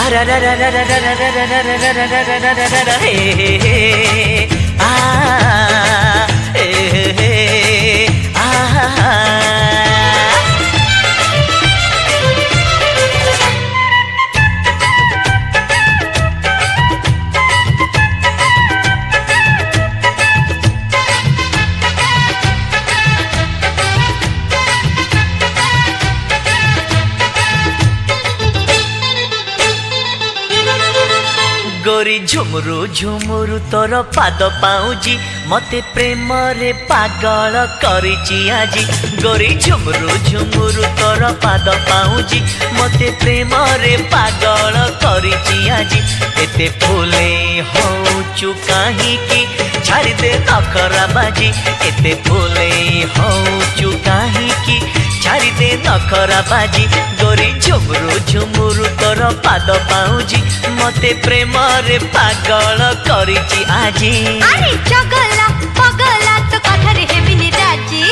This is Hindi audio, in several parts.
आरा रा रा रा रा रा रा रा रा रा रा रा रा रा रा रा रा हे हे आ हे हे आ गोरी झुमुरु झुमुरु तोर पाद पाउजी मते प्रेम रे पागल करिची आजी गोरी झुमुरु झुमुरु तोर पाद पाउजी मते प्रेम रे पागल करिची आजी एते फूले होचु काहे की छाड़ी दे नखरा बाजी एते फूले होचु काहे की छाड़ी दे नखरा बाजी गोरी झुमुरु झुमुरु तोर पाद पाउजी मते प्रेम रे पागल करिची आजी अरे चगला पगला तो कथा रे हेबिनी राजी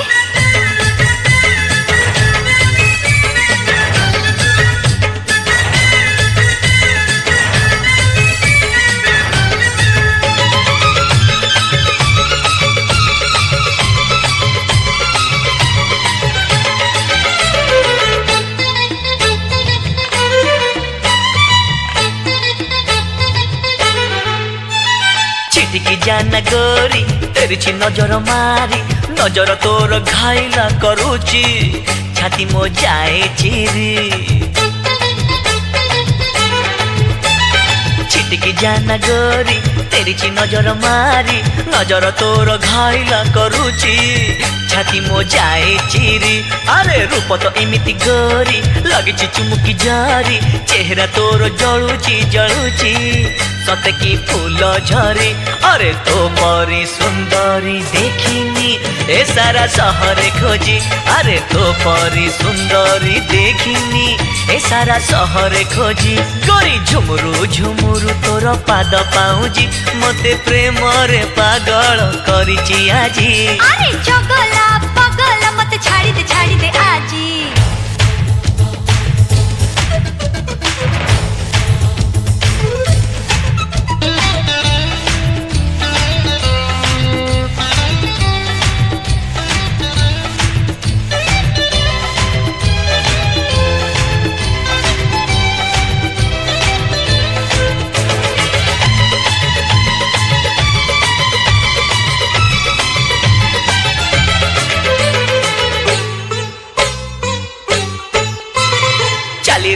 छिटकी जाना गोरी तेरी नजर मारी नजर तोर घायला करूची छाती मो जाए चिरी छिटकी जाना गोरी तेरी नजर मारी नजर तोर घायला करूची छाती मो जाए चिरी अरे रूप तो एमिति गोरी लगिची चुमुकी जारी चेहरा तोर जळुची जळुची सते की फूल झरी अरे तो परी सुंदरी देखिनी ए सारा शहर खोजी अरे तो परी सुंदरी देखिनी ए सारा शहर खोजी गोरी झुमुरु झुमुरु तोर पाद पाउजी मते प्रेम रे पागल करिची आजी अरे चगला पगला मते छाड़ी दे आजी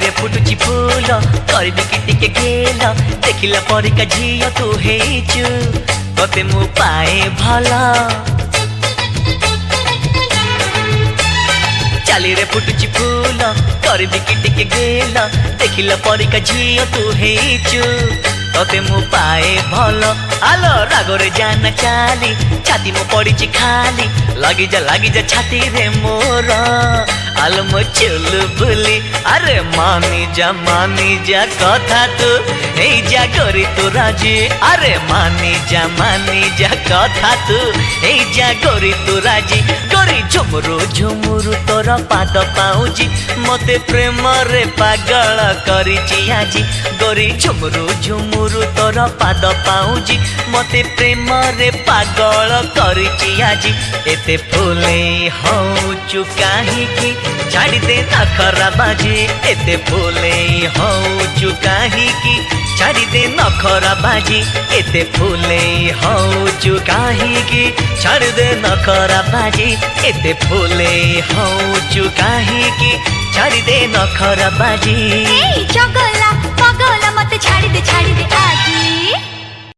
रे फुटुची फूल करबी कि टिके गेल देखिला परिका झियो तू हेचु तते मु पाए भला चाली रे फुटुची फूल करबी कि टिके गेल देखिला परिका झियो तू हेचु तते मु पाए भल आलो रागरे जाना चाली छाती मो पड़ीची खाली लगी जा छाती रे मोर आलो मो चुलबुली अरे मानी जा कथा तू ए जा गोरी तू राजी अरे मानी जा कथा तू ए जा गोरी तू राजी गोरी झुमुरु झुमुरु तोर पाद पाउजी मते प्रेम रे पागल करिची आजी गोरी झुमुरु झुमुरु तोर पाद पाउजी मते प्रेम रे पागल करिची आजी एते फूले होचु काहे की छाड़ी दे नखरा बाजी एते फूले होचु काहे की छाड़ी दे नखरा बाजी एते फूले होचु काहे की छाड़ी दे नखरा बाजी एते फूले होचु काहे की छाड़ी दे नखरा बाजी ए चगला पगला मते छाड़ी दे आजी।